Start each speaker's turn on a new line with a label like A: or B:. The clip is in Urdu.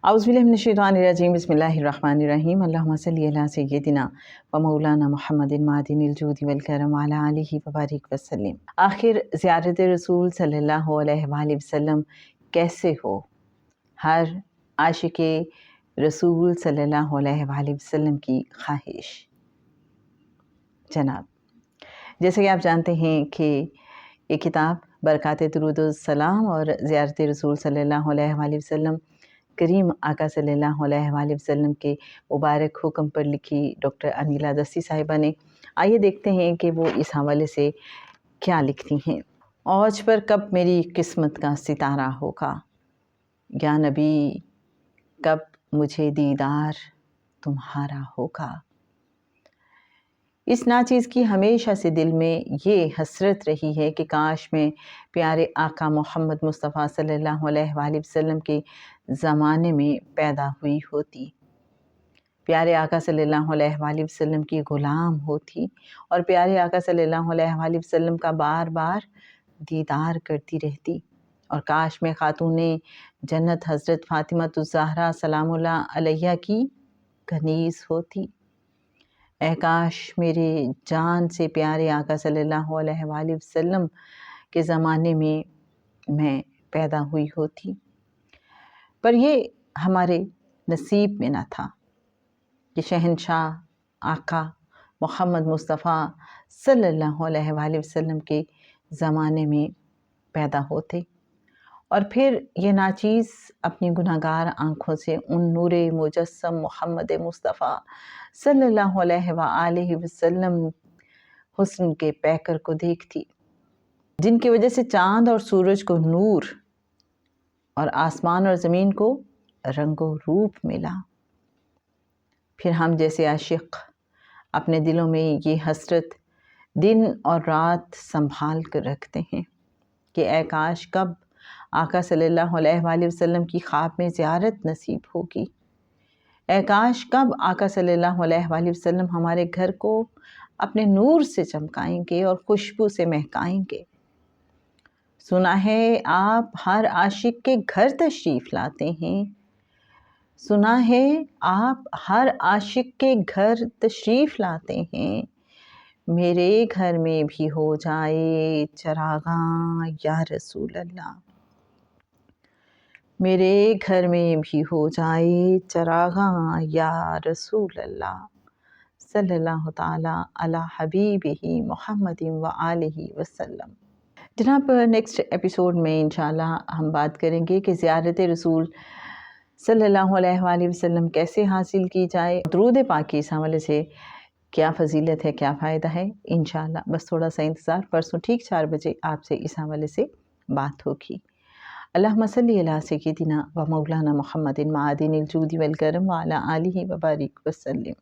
A: اعوذ باللہ من الشیطان الرجیم بسم اللہ الرحمن الرحیم اللہم صلی علی سیدنا و مولانا محمد معدن الجود والکرم وعلی آلہ وبارک وسلم۔ آخر زیارت رسول صلی اللہ علیہ وآلہ وسلم کیسے ہو؟ ہر عاشق رسول صلی اللہ علیہ وآلہ وسلم کی خواہش۔ جناب، جیسے کہ آپ جانتے ہیں کہ یہ کتاب برکات درود السلام اور زیارت رسول صلی اللہ علیہ وآلہ وسلم کریم آقا صلی اللہ علیہ وآلہ وسلم کے مبارک حکم پر لکھی ڈاکٹر انیلا دستی صاحبہ نے۔ آئیے دیکھتے ہیں کہ وہ اس حوالے سے کیا لکھتی ہیں۔ اوج پر کب میری قسمت کا ستارہ ہوگا، یا نبی کب مجھے دیدار تمہارا ہوگا۔ اس ناچیز کی ہمیشہ سے دل میں یہ حسرت رہی ہے کہ کاش میں پیارے آقا محمد مصطفیٰ صلی اللہ علیہ وآلہ وسلم کے زمانے میں پیدا ہوئی ہوتی، پیارے آقا صلی اللہ علیہ وآلہ وسلم کی غلام ہوتی اور پیارے آقا صلی اللہ علیہ وآلہ وسلم کا بار بار دیدار کرتی رہتی، اور کاش میں خاتون جنت حضرت فاطمہ الزہرا سلام اللہ علیہ کی کنیز ہوتی۔ اے کاش میرے جان سے پیارے آقا صلی اللہ علیہ وآلہ وسلم کے زمانے میں پیدا ہوئی ہوتی، پر یہ ہمارے نصیب میں نہ تھا کہ شہنشاہ آقا محمد مصطفیٰ صلی اللہ علیہ وآلہ وسلم کے زمانے میں پیدا ہوتے، اور پھر یہ ناچیز اپنی گناہگار آنکھوں سے ان نور مجسم محمد مصطفیٰ صلی اللہ علیہ وآلہ وسلم حسن کے پیکر کو دیکھتی، جن کی وجہ سے چاند اور سورج کو نور اور آسمان اور زمین کو رنگ و روپ ملا۔ پھر ہم جیسے عاشق اپنے دلوں میں یہ حسرت دن اور رات سنبھال کر رکھتے ہیں کہ اے کاش کب آقا صلی اللہ علیہ وآلہ وسلم کی خواب میں زیارت نصیب ہوگی، اے کاش کب آقا صلی اللہ علیہ وآلہ وسلم ہمارے گھر کو اپنے نور سے چمکائیں گے اور خوشبو سے مہکائیں گے۔ سنا ہے آپ ہر عاشق کے گھر تشریف لاتے ہیں، سنا ہے آپ ہر عاشق کے گھر تشریف لاتے ہیں، میرے گھر میں بھی ہو جائے چراغاں یا رسول اللہ، میرے گھر میں بھی ہو جائے چراغاں یا رسول اللہ، صلی اللہ تعالیٰ علی حبیبہ محمد وآلہ وسلم۔ جناب، نیکسٹ ایپیسوڈ میں انشاءاللہ ہم بات کریں گے کہ زیارت رسول صلی اللہ علیہ وآلہ وسلم کیسے حاصل کی جائے، درود پاک کی اس حوالے سے کیا فضیلت ہے، کیا فائدہ ہے۔ انشاءاللہ بس تھوڑا سا انتظار، پرسوں ٹھیک 4 بجے آپ سے اس حوالے سے بات ہوگی۔ اللہم صلی علی سیدنا و مولانا محمد معدن الجود والکرم وعلی آلہ وبارک وسلم۔